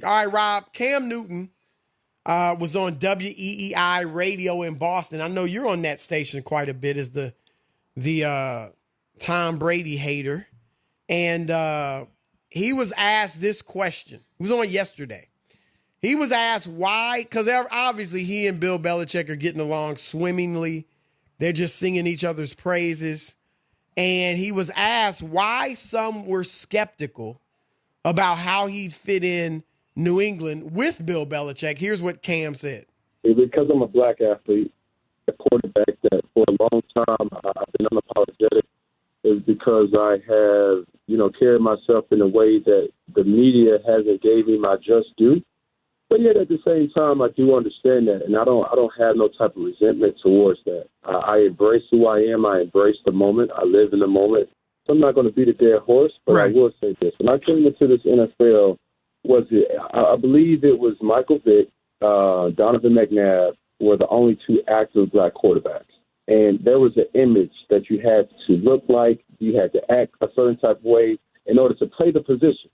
All right, Rob. Cam Newton was on WEEI radio in Boston. I know you're on that station quite a bit as the Tom Brady hater. And he was asked this question. He was on yesterday. He was asked why, because obviously he and Bill Belichick are getting along swimmingly. They're just singing each other's praises. And he was asked why some were skeptical about how he'd fit in New England with Bill Belichick. Here's what Cam said. Because I'm a black athlete, a quarterback that for a long time I've been unapologetic, is because I have, carried myself in a way that the media hasn't gave me my just due. But yet at the same time, I do understand that, and I don't have no type of resentment towards that. I embrace who I am. I embrace the moment. I live in the moment. So I'm not going to beat a dead horse, but right. I will say this. When I came into this NFL, I believe it was Michael Vick, Donovan McNabb were the only two active black quarterbacks. And there was an image that you had to look like, you had to act a certain type of way in order to play the position.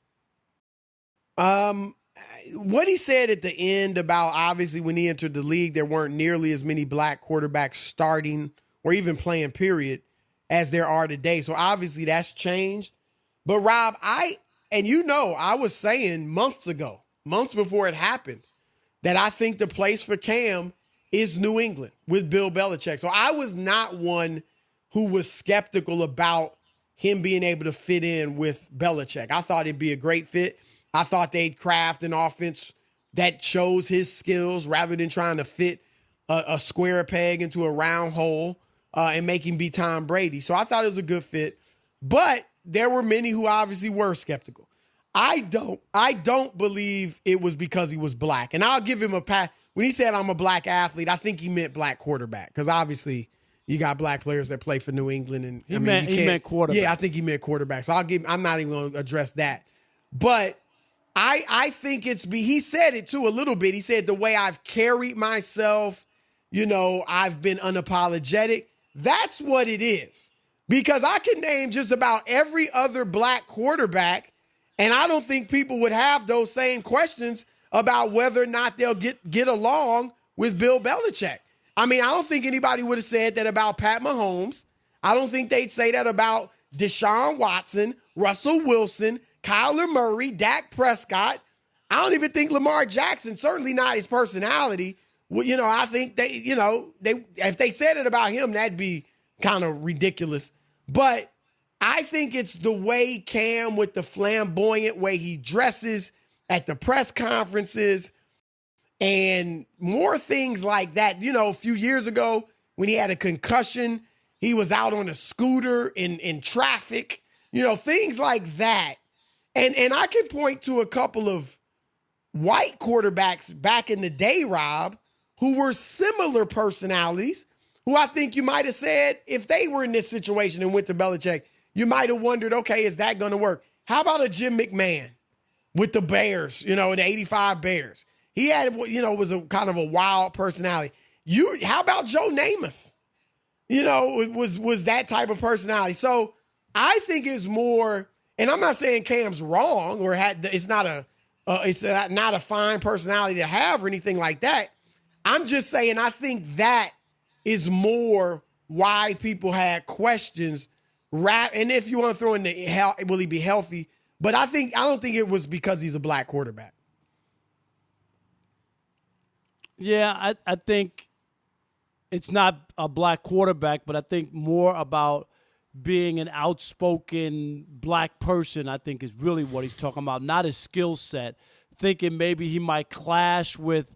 What he said at the end about obviously when he entered the league, there weren't nearly as many black quarterbacks starting or even playing, period, as there are today. So obviously that's changed. But Rob, I was saying months before it happened, that I think the place for Cam is New England with Bill Belichick. So I was not one who was skeptical about him being able to fit in with Belichick. I thought it'd be a great fit. I thought they'd craft an offense that shows his skills rather than trying to fit a square peg into a round hole and make him be Tom Brady. So I thought it was a good fit. But there were many who obviously were skeptical. I don't believe it was because he was black. And I'll give him a pat. When he said I'm a black athlete, I think he meant black quarterback, because obviously you got black players that play for New England. And he meant quarterback. Yeah, I think he meant quarterback. So I'm not even going to address that. But I think he said it too a little bit. He said the way I've carried myself, I've been unapologetic. That's what it is. Because I can name just about every other black quarterback, and I don't think people would have those same questions about whether or not they'll get along with Bill Belichick. I mean, I don't think anybody would have said that about Pat Mahomes. I don't think they'd say that about Deshaun Watson, Russell Wilson, Kyler Murray, Dak Prescott. I don't even think Lamar Jackson, certainly not his personality. Well, I think if they said it about him, that'd be kind of ridiculous. But I think it's the way Cam, with the flamboyant way he dresses at the press conferences and more things like that. A few years ago when he had a concussion, he was out on a scooter in traffic, things like that. And I can point to a couple of white quarterbacks back in the day, Rob, who were similar personalities, who I think you might have said if they were in this situation and went to Belichick, you might have wondered, okay, is that going to work? How about a Jim McMahon with the Bears, in the 85 Bears? He had, was a kind of a wild personality. How about Joe Namath? Was that type of personality. So I think it's more, and I'm not saying Cam's wrong or it's not a fine personality to have or anything like that. I'm just saying I think that is more why people had questions. And if you want to throw in will he be healthy? But I don't think it was because he's a black quarterback. Yeah, I think it's not a black quarterback, but I think more about being an outspoken black person, I think, is really what he's talking about, not his skill set. Thinking maybe he might clash with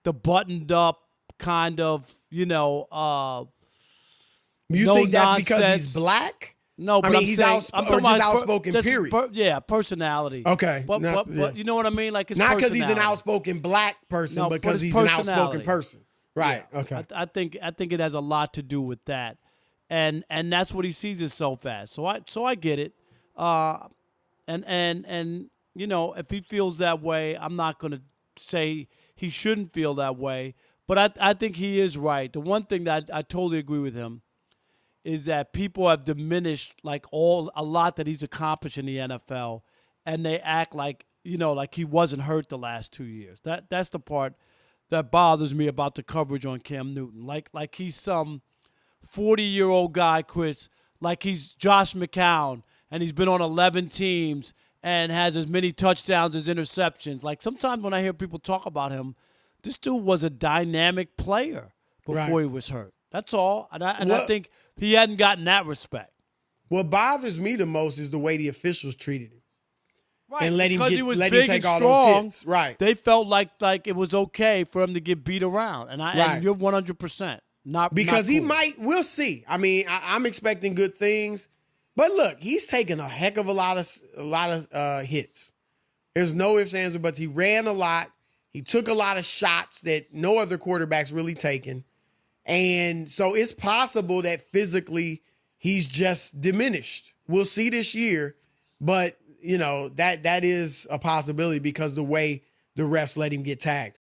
the buttoned up kind of, You no think that's nonsense. Because he's black? No, but he's outspoken, period. Personality. Okay. But you know what I mean? Like, his not because he's an personality. outspoken black person, No, but but because his he's an outspoken personality. person. Right. Yeah. Okay. I think it has a lot to do with that. And that's what he sees it so fast. So I get it. And if he feels that way, I'm not going to say he shouldn't feel that way. But I think he is right. The one thing that I totally agree with him is that people have diminished a lot that he's accomplished in the NFL, and they act like like he wasn't hurt the last 2 years. That's the part that bothers me about the coverage on Cam Newton. Like he's some 40-year-old guy, Chris, like he's Josh McCown, and he's been on 11 teams and has as many touchdowns as interceptions. Like sometimes when I hear people talk about him, this dude was a dynamic player before he was hurt. That's all. And I think he hadn't gotten that respect. What bothers me the most is the way the officials treated him. Right, and let him because get, he was let big him take and all strong. those hits. Right. They felt like it was okay for him to get beat around. And you're 100%. Because not he cool. might, we'll see. I mean, I'm expecting good things, but look, he's taken a heck of a lot of hits. There's no ifs, ands, or buts. He ran a lot. He took a lot of shots that no other quarterback's really taken, and so it's possible that physically he's just diminished. We'll see this year, but that is a possibility because the way the refs let him get tagged.